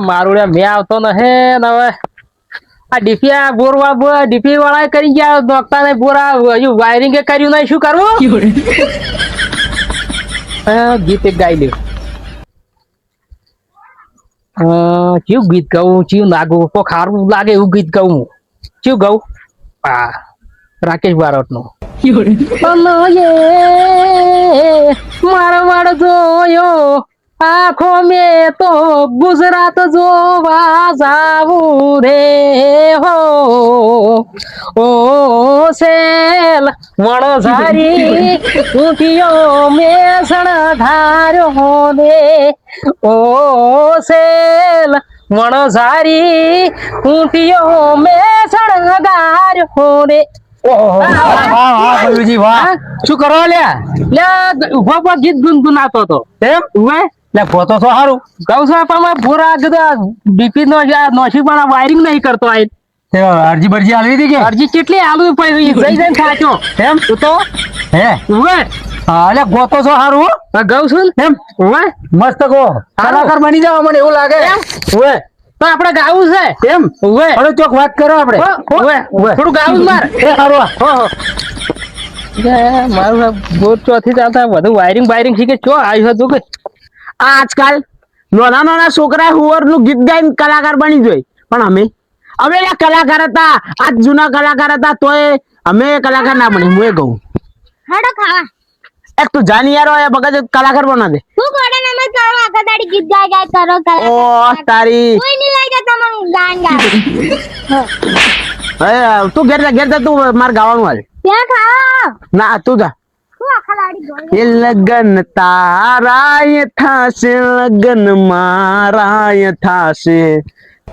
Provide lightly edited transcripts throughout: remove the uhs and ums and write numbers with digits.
મારું મેં આવતો ન હે ને હવે આ ડીપીયા બોરવા ડીપી વાળા કરી ગયા નોકતા ને બોરા હજુ વાયરિંગ કર્યું નહીં શું કરવું ગીત એક ગાઈ લ્યો ચિયું ગીત ગાવું ચિયું નાગું તો ખારું લાગે એવું ગીત ગાવું ચિયું ગાવું હા રાકેશ બારોટ નું મારવાડ જોયો આખો મેં તો ગુજરાત જોવા જાવું રે હો ઓ સેલ વણઝારી ઊંટિયો મેસણ ધાર્યો ને ઓ સેલ વણઝારી ઊંટિયો મેસણ ધાર્યો ને શું કરો લ્યા ગીત ગુનગુનાતો હતો એમ પોતો તો સારું કઉ છું પણ પૂરા ડીપી નો નોશી પણ વાયરિંગ નહીં કરતો અરજી બરજી આલવી હતી કે અરજી કેટલી આલવી પડી જઈ જઈને થાક્યો એમ તું તો હે ઉવે એટલે ગોતો છો સારું ગઉ છું એમ ઉવે મસ્ત ગો કલાકાર બની જવા મને એવું લાગે ઉવે તો આપણે ગાવું છે એમ ઉવે થોડું ચોક વાત કરો આપણે ઉવે ઉવે થોડું ગાવું માર એ સારું હો મારું બોર ચોથી ચાલતા બધું વાયરિંગ શીખે ચો આવ્યું હતું કે આજકાલ નાના નાના છોકરા હુવર નું ગીત ગાઈને કલાકાર બની જોઈ પણ અમે કલાકાર હતા આજ જૂના કલાકાર હતા તોય અમે કલાકાર ના બની હું એ કહું હાડો ખાવા એક તું જાની યાર એ બગા કલાકાર બના દે તું કોડે નમસ કરો આખા દાડી ગીત ગાય કરો ઓ તારી કોઈ નહીં લઈ જા તમારું ગાન ગા તું ઘેર જા તું માર ગાવાનું હાલ ત્યાં ખાઓ ના તું જા તું આખા દાડી ગોળ એ લગન તારાય થાશે લગન મારાય થાશે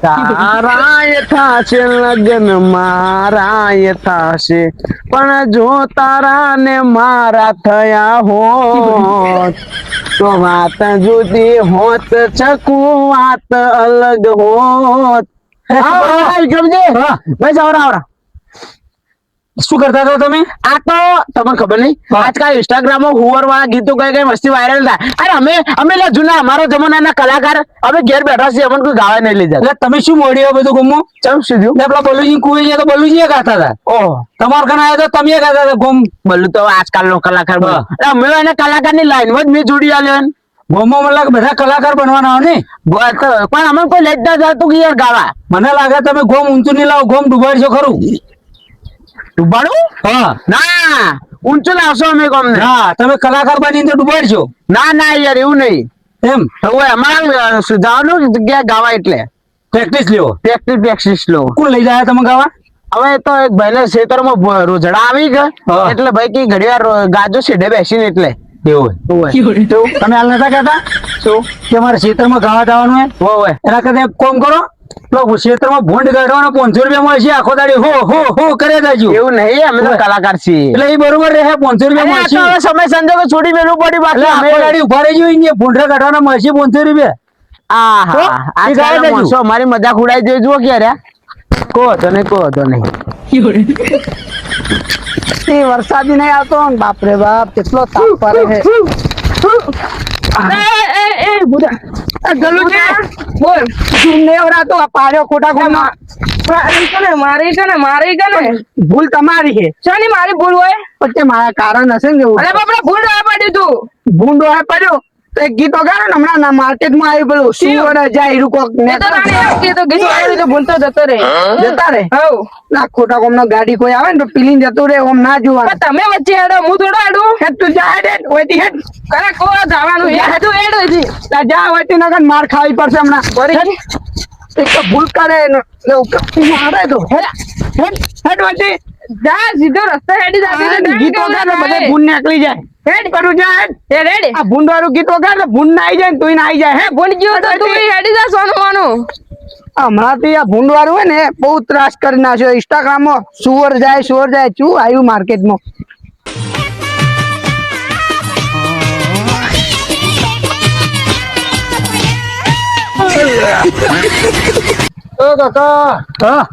તારાય થાશે લગન મારાય થાશે પણ જો તારા ને મારા થયા હોત તો વાત જુદી હોત ચકુ વાત અલગ હોત શું કરતા હતા તમે આ તો તમને ખબર નહીં આજકાલ ઇન્સ્ટાગ્રામ માં હુવર વાળા ગીતો કઈ મસ્તી વાયરલ થાય અરે અમે જૂના અમારા જમાનાના કલાકાર અમે ઘેર બેઠા છીએ અમને કોઈ ગાવા નહીં લઈ જાય તમે શું મોડ્યો બધું ગમો ચમ સીધું પેલા બલુજી કુએ તો બલુજી ગાતા હતા ઓહ તમાર કને આવ્યા તો તમે ગાતા હતા ગમ બલ્લુ તો આજકાલ નો કલાકાર અમે એને કલાકાર ની લાઈન માં જ મેં જોડી આલ્યો ગોમો મતલબ બધા કલાકાર બનવાના હો ને પણ અમે કોઈ લઈ જ જતું કે યાર ગાવા મને લાગે તમે ગોમ ઊંચું નહીં લાવો ગોમ ડુબાડશો ખરું ડુબાડું હા ના ઊંચું લાવશો અમે કોમ ને હા તમે કલાકાર બનીને ડુબાડશો ના ના યાર એવું નહીં એમ હવે અમારે સુધારવાનું જગ્યા ગાવા એટલે પ્રેક્ટિસ લ્યો પ્રેક્ટિસ લો કોણ લઈ જાય તમે ગાવા હવે તો એક ભાઈને ખેતરમાં રોજડા આવી ગયા એટલે ભાઈ કે ઘડિયાળ ગાજો છેડે બેસીને એટલે એવું તમે હાલ નતા કહેતા શું કે અમારે ખેતરમાં ગાવા જવાનું હોય એના કરતા કોમ કરો ક્ષેત્રમાં ભૂંડ કાઢવાનો 500 રૂપિયા મળશે આખો દાડી હો કરે દેજો એવું નહીં અમે તો કલાકાર છીએ એટલે એ બરોબર રહે 500 રૂપિયા મળશે સમય સંજોગો છોડી મેલું પડી બાકી આખો દાડી ઉભા રહી જોઈએ ભૂંડરા કાઢવાના મળશે 500 રૂપિયા મારી મજાક ઉડાઈ દેજો જુઓ ક્યારે કહો તો નહીં વરસાદ નહીં આવતો બાપરે બાપ કેટલો તાપ પડે છે બોલ પાડ્યો ખોટા મારી ભૂલ તમારી છે શાની મારી ભૂલ હોય પછી મારા કારણ હશે ને એવું ભૂલ પડ્યું તું ભૂંડો પડ્યો તો એક ગીતો ગાડો ને હમણાં માર્કેટ માં આવ્યું પેલું સુવર જાય રૂકો ભૂલતો જતો રે ના ખોટા કોમ ગાડી કોઈ આવે ને તો પીલીને જતું રે ઓમ ના જોવાનું તમે વચ્ચે હેડો હું થોડો હેડું તું જા હેડ ઓયથી હેડ કરે કો જવાનું હેડું હેડ જા ઓયથી નગર માર ખાવી પડશે હમણાં એક તો ભૂલ કરે મારે તો હેડ ઓયથી જા સીધો રસ્તો હેડી જાતી ગીતો ગાડો બધે ભૂલ નીકળી જાય હેડ કરું જા હેડ એ રેડી આ ભૂંડ વાળું ગીતો ગાડ ભૂંડ ના આવી જાય ને તું ના આવી જાય હે ભૂંડ ગયો તો તું હેડી જા સોનું માનું હમણાં તો આ ભૂંડ વાળું હોય ને બહુ ત્રાસ કરી નાખ્યો ઇન્સ્ટાગ્રામ માં સુવર જાય શું આવ્યું માર્કેટ માં ઓ કાકા હા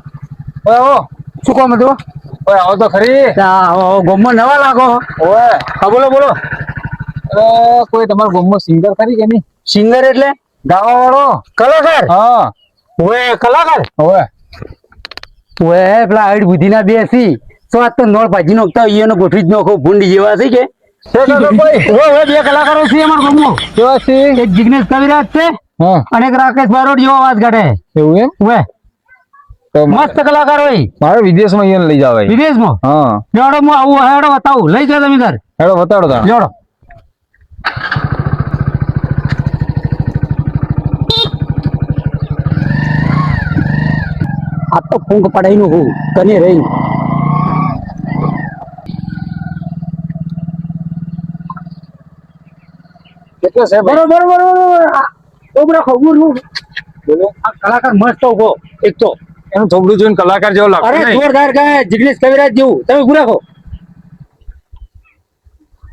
ઓય શું કામ હતું ઓય આવો તો ખરી ગોમમાં નવા લાગો ઓય હા બોલો કોઈ તમારા ગોમમાં સિંગર ખરી કે નહીં સિંગર એટલે ગાવા વાળો કલાકાર હા ઓય કલાકાર ઓવે ઓએ પેલા આઈડ બુદ્ધિના બેસી તો આ તો નોળ ભાજી નોખતા ઈયોને ગોઠવી જ નોખો ભૂંડી જેવા છે કે છે કાકા ભાઈ ઓય બે કલાકારો છે અમાર ગામમાં કેવા છે એક જિગ્નેશ કવિરાજ છે હા અને એક રાકેશ બારોટ જેવો અવાજ કાઢે એવું એમ ઓએ તો મસ્ત કલાકાર હોય મારે વિદેશમાં અહીંયા લઈ જાવ વિદેશમાં હા લેવડો હું આવું હેડો બતાવું લઈ જાઓ તમે ઘર હેડો બતાડો તાણ લેવડો આ તો ફૂંક પડાઈ નું હું કને રહી કેટલો છે ભાઈ બરોબર બરોબર ઉભો ખબર નું બોલો આ કલાકાર મસ્ત ઉભો એક તો એનું થોબડું જોઈને કલાકાર જેવો લાગતો અરે નહીં જોરદાર ગાય જિગ્નેશ કવિરાજ જેવું તમે ઉભું રાખો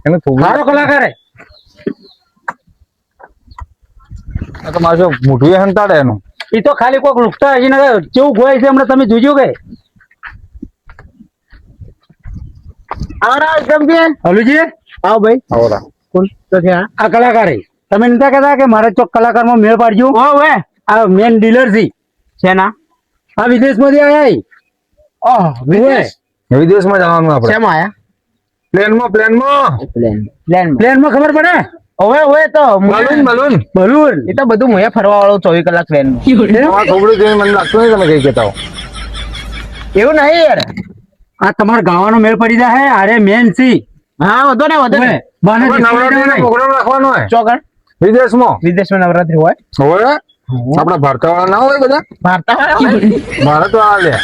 એનું થોબડું સારો કલાકાર હે આ તો મારે મોઢું હંતાડે એનું એ તો ખાલી કોક લુકતા હજી ને કેવું ગોય છે હમણાં તમે જોજો કે આવરા ચેમ્પિયન હલુજી આવો ભાઈ આવડા કોણ તો છે આ કલાકાર હે તમે નતા કહેતા કે મારે ચોક કલાકારમાં મેળ પાડજો ઓય આ મેન ડીલર છે છે ના આ વિદેશમાંથી આયા ઓહ વિદેશ વિદેશમાં જવાનું આપણે શેમાં આયા પ્લેનમાં પ્લેન પ્લેનમાં ખબર પડે ઓય તો બલૂન બલૂન બલૂન એ તો બધું મુએ ફરવા વાળો 24 કલાક પ્લેન તમારા થોબડું જોઈને મને લાગતું નહીં તમે કઈ કહેતા હો એવું નહીં યાર આ તમારા ગાવાનો મેળ પડી જાય અરે મેન સી હા વધો ને ઓય, બાને આપણે નવરાત્રીનો પ્રોગ્રામ રાખવાનો હોય ચોકણ વિદેશમાં વિદેશમાં નવરાત્રી હોય હોય આપડા ભારતવાળા ના હોય બધા ભારતા ભારત વાળા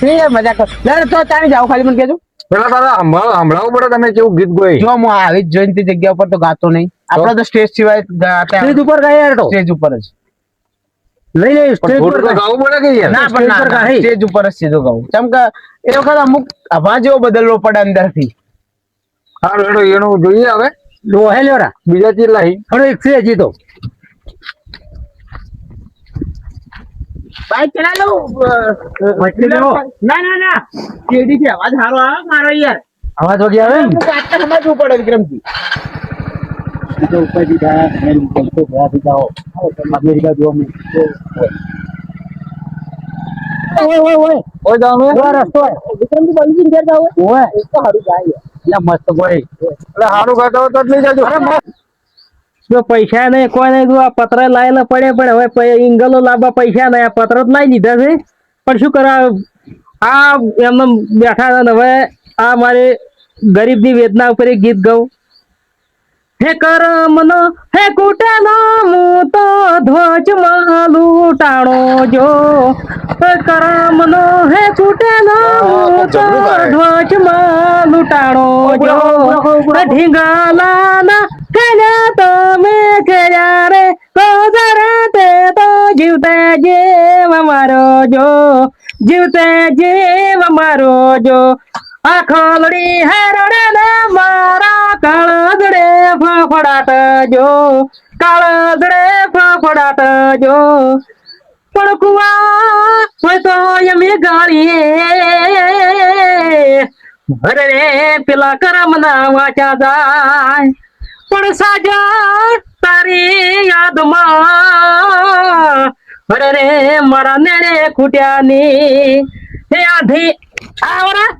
લે મજા કર લે તો તાણી જાવ ખાલી મને કેજો પેલા તારા સંભળાવવું પડે તમે કેવું ગીત ગોઈ જો હું આવી જ જોઈને તે જગ્યા ઉપર તો ગાતો નહીં આપડે તો સ્ટેજ સિવાય સ્ટેજ ઉપર ગયા યાર તો સ્ટેજ ઉપર જ લઈ લે પણ સ્ટેજ થોડું ઉપર તો ગાવું પડે કે યાર ના પણ સ્ટેજ પર ના ગાય. સ્ટેજ ઉપર જ સીધો ગાવું કેમ કે એ વખત અમુક અવાજ જેવો બદલવો પડે અંદરથી હા રેડો એનું જોઈએ હવે લોહે લેવરા બીજા ચેટલા હી અરે એક છે હજી તો બાઈક ચલા લો મછલી લેવો. ના ટેડી થી અવાજ સારો આવે મારો યાર અવાજ વગી આવે ને અમુક આટલા સમજવું પડે વિક્રમજી તો ઉપર દીધા મેં બોલતો ગયા દીધા હો અમેરિકા જોવા મળે ઓય ઓય જાનું આ રસ્તો હે વિક્રમજી બોલી ઘેર જાવ ઓય એ તો હારું જાય લા મસ્ત બોય એટલે હારું ગાતા હોય તો જ લઈ જાજો જો પૈસા નહીં કોઈ નહીં આ પત્ર લાયેલા પડે પણ હવે ઇંગલો લાવવા પૈસા નહીં આ પત્ર જ લાવી દીધા છે પણ શું કરા આ એમને બેઠા છે ને હવે આ મારે ગરીબની વેદના ઉપર એક ગીત ગાઉં હે કરમનો હે કુટેનો હું તો ધ્વજમાં લૂંટાણો જો હે કરમનો હે કુટેનો હું તો ધ્વજમાં લૂંટાણો જો ઢીંગલાના ખેલ્યા તમે ખેલ્યા રે તો જરા તે તો જીવતે જીવ મારો જો જીવતે જીવ મારો જો આ ખોલડી હેરડે ને મારા કાળગડે ફફડાટ જો કાળગડે ફફડાટ જો પણ કુવા હોય તો એમ ગાળીએ અરે રે પેલા કરમ ના વાંચા જાય પણ સાજા તારી યાદમાં અરે રે મારા નેણે ખૂટ્યાની હે આધી આવરા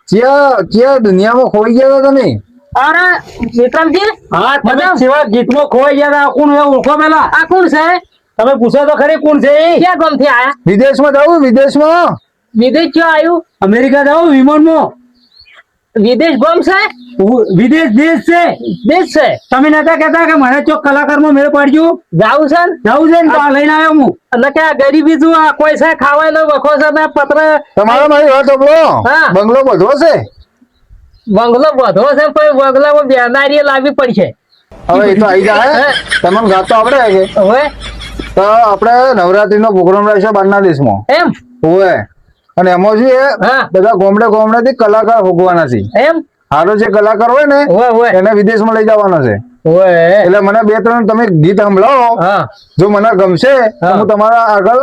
ક્યાં દુનિયામાં ખોઈ ગયા હતા તમે અરે વિક્રમજી હા તમે સેવા ગીતમાં ખોવાઈ ગયા હતા કોણ એ ઓળખો પેલા આ કોણ છે તમે પૂછો તો ખરી કોણ છે ક્યાં ગામથી આયા વિદેશમાં જાવું વિદેશમાં વિદેશ ક્યાં આવ્યું અમેરિકા જાવ વિમાનમાં વિદેશ ગામ છે વિદેશ દેશ છે તમે નતા કહેતા કે મને ચોક કલાકારમાં મેળ પાડજો જાવું છે ને તો આ લઈને આવ્યો હું એટલે કે આ ગરીબી જો આ કોઈ છે ખાવાય વખો છે ને પત્ર તમારા મારી વાત સાંભળો હા. બંગલો બધો છે બંગલો વધો છે પણ બંગલામાં બેનારી લાવવી પડશે હવે એ તો આવી જાય તમને ગાતો આવડે કે હવે તો આપણે નવરાત્રીનો પ્રોગ્રામ રહેશે બહારના દેશમાં એમ હોય અને એમાં શું છે હા. બધા ગોમડે થી કલાકાર ભોગવાના છે એમ હારો જે કલાકાર હોય ને હોય એને વિદેશમાં લઈ જવાનો છે હોય એટલે મને 2-3 તમે ગીત સંભળાવો હા જો મને ગમશે તો હા. હું તમારા આગળ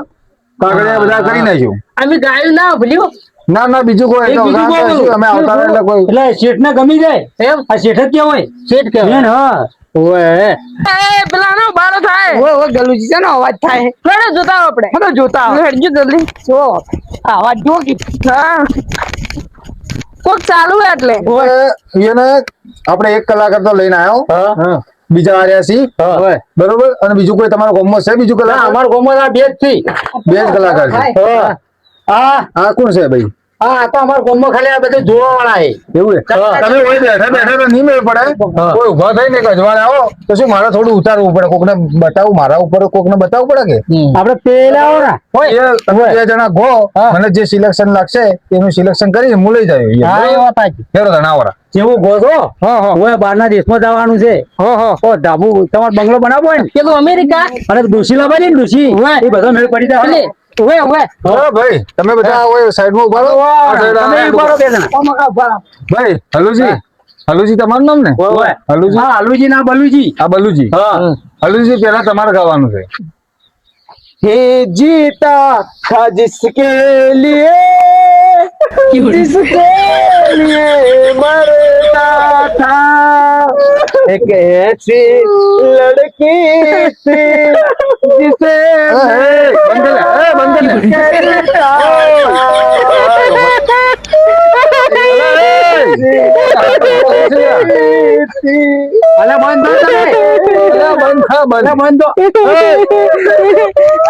કાગળિયા બધા કરી નાખ્યું અમે ગાયું ના ભૂલ્યું ના બીજું કોઈ તો બીજું ગાતા બોલું. શું, અમે આવતા રહે એટલે કોઈ એટલે શેઠ ને ગમી જાય એમ આ શેઠ જ કેવાય શેઠ કેવાય હા ઓય પેલા નો બારો થાય ઓય ઓય ગલુજી છે ને અવાજ થાય લડે જોતા આવો આપણે મને જોતા આવો. હેડજો જલ્દી જો અવાજ જો કે હા કોક ચાલુ હે એટલે એને આપણે એક કલાકાર તો લઈને આવ્યો હા બીજા આર્યા સી ઓય બરોબર અને બીજું કોઈ તમારા ગામમાં છે બીજું કલાકાર અમાર ગોમમાં આ બે જ થી બે જ કલાકાર છે હા આ કોણ છે ભાઈ હા તો અમાર ગોમમાં ખાલી આ બધું જોવા વાળા છે એવું છે તમે ઓય બેઠા બેઠા તો નહીં મેળ પડે કોઈ ઉભા થઈને ગજવાન આવો તો શું મારે થોડું ઉતારવું પડે કોકને બતાવું મારા ઉપર કોકને બતાવવું પડે કે આપણે પેલા આવો ને તમે બે જણા ગો મને જે સિલેક્શન લાગશે એનું સિલેક્શન કરી હું લઈ હા એ જાય વાત સાચી ફેરો ધણાવરા જેવું ગોતો ઓય બહારના દેશમાં જવાનું છે ઓ ધાબુ તમારો બંગલો બનાવવો હોય ને પેલું અમેરિકા અને ડોશી લાવવાની ને ડોશી એ બધો મેળ પડી જાય ઓય ઓય હા ભાઈ તમે બધા ઓય સાઈડમાં ઉભા રહો આ side તમે આ- ઉભા રહો બે જણા ભાઈ હલુજી હલુજી તમારું નામ ને ઓય હલુજી હા આલુજી ના બલુજી આ બલુજી હા હલુજી પેલા તમારે ગાવાનું છે हे जीता था जिसके लिए जिसके लिए मरता था एक ऐसी लड़की थी जिसे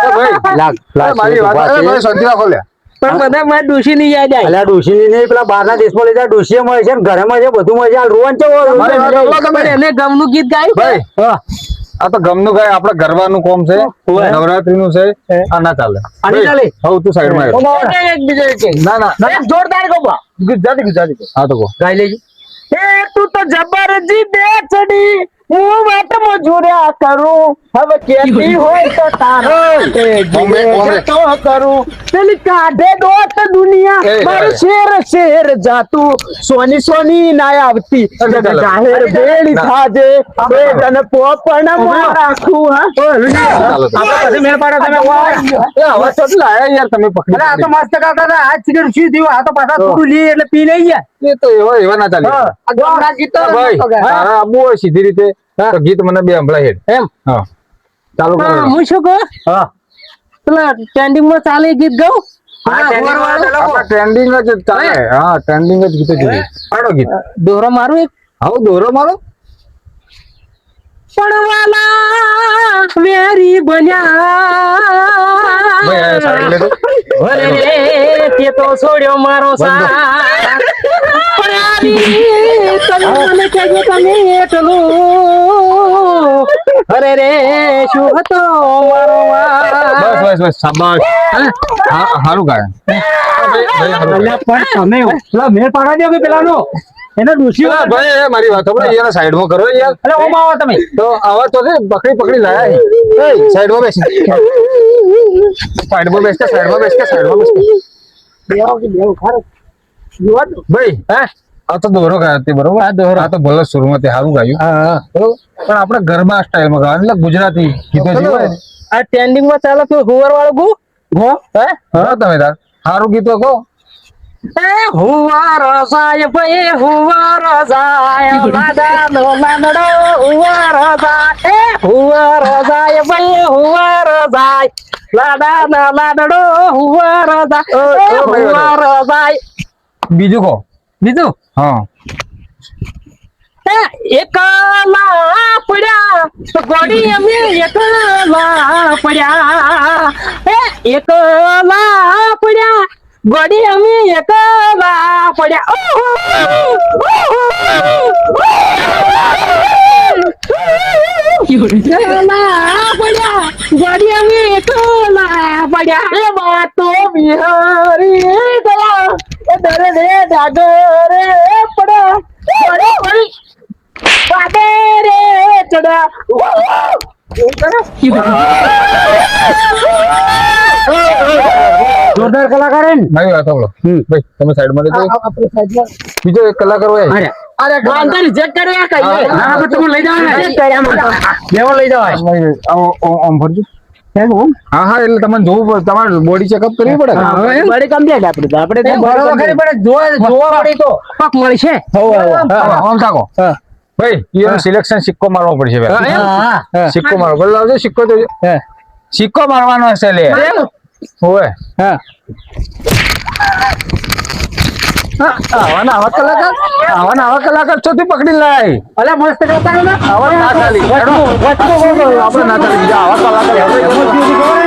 મારી વાત ભાઈ શાંતિ રાખો લે પણ બધા મારા ડોશી ની યાદ આવી અલ્યા ડોશી નહીં પેલા બહારના દેશમાં લઈ જાય ડોશી મળે છે ને ઘરે મળે છે બધું મળે છે આ રોવાન છે મારી વાત સાંભળો તમે. પણ એને ગમનું ગીત ગાયું ભાઈ આ તો ગમનું ગાય આપડે ગરબાનું કોમ છે નવરાત્રી નું છે આ ના ચાલે આની ચાલે? હવે તું સાઈડ માં ના ના જોરદાર ગોબા ગુજરાતી હા તો કહો ગાઈ લેજી એ તું તો જબરજી બેચડી હું વાતમાં જોડ્યા કરું હવે કેતી હોય તો તારો તો કરું પેલી કાઢે દોત દુનિયા મારું શેર શેર જાતું સોની સોની ના આવતી જાહેર બેડી થાજે બે તને પોપણ માં રાખું હા આપણે પછી મેળ પાડો તમે હવે તો લાયા યાર તમે પકડી અરે આ તો મસ્ત ગાતા હતા આજ સિગરેટ શું થયું આ તો પાછા થોડું લી એટલે પી લઈ ગયા એ તો એવા ના ચાલે ભાઈ તારા આબુ હોય સીધી રીતે તો ગીત મને બે હમણાં હેડ એમ હા ચાલુ કરો હું શું કહું હા પેલા ટ્રેન્ડિંગ માં ચાલે એ ગીત ગાઉં આપણા ટ્રેન્ડિંગ જ ચાલે હા ટ્રેન્ડિંગ જ ગીતો જોઈએ પાડો ગીત દોરો મારું એક આવો દોરો મારો પડવાલા વેરી બન્યા ભાઈ આ સાઈડ લે તો અરે રે તે તો છોડ્યો મારો સાથ પરારી તમે મને કહેજો તમે એટલું અરે રે શું હતો મારો વાહ બસ શાબાશ હા હારું ગાય અલ્યા પણ તમે પેલા મેળ પાડવા દો કે પેલાનો એને ડૂસ્યો ભાઈ મારી વાત સાંભળો યાર સાઈડમાં કરો યાર અરે ઓમ આવો તમે તો આવા તો છે પકડી લાયા એ સાઈડમાં બેસ સાઈડમાં બેસ ભાઈ આ તો દોરો ગાયો તે બરોબર આ તો ભલે સુરમાં તે સારું ગાયું બરોબર પણ આપણે ગરબા સ્ટાઇલમાં ગાવાનું એટલે ગુજરાતી ગીતો જે હોય ને આ ટ્રેન્ડિંગ માં ચાલે તો હુવર વાળું ગુ ગો હા તમે તાર સારું ગીતો કહો હુવાર જાય ભાઈ હુવાર જાય લાડાનો લાડડો હુવાર જાય હુવાર જાય ભાઈ હુવાર જાય લાડાનો લાડડો હુવાર જાય હુવાર જાય બીજું કહો બીજું હા એકલા પડ્યા ગોડી અમે એકલા પડ્યા એકલા પડ્યા ગોડી અમે એકલા પડ્યા ગોડી અમે એકલા પડ્યા એ વાતો બિહારી ગયા એ દરે રે ડાગરે પડ્યા રે ચડા જોરદાર કલાકાર હે ને મારી વાત સાંભળો ભાઈ તમે સાઈડમાં લેજો બીજો એક કલાકાર હોય અરે ગાંધા રિજેક્ટ કર્યા કઈ ના પણ તમે લઈ જાવ ને બેવો લઈ જાવ આમ ફરજો હા હા એટલે તમને જોવું પડે તમારે બોડી ચેકઅપ કરવી પડે બડી કમ્પ્લીટ આપણે બરોબર ખરી પડે જોવા પડી તો પક મળશે આમ થાકો ભાઈ એનું સિલેક્શન સિક્કો મારવો પડશે ભાઈ. હા. સિક્કો મારવો બોલો લાવજો સિક્કો તો હા. સિક્કો મારવાનો હશે લે ઓય હા. આવા કલાકાર ચોથી પકડી લાય અલે મસ્ત કરતા ને આવા ના ચાલી આપણે ના ચાલી બીજા આવા કલાકાર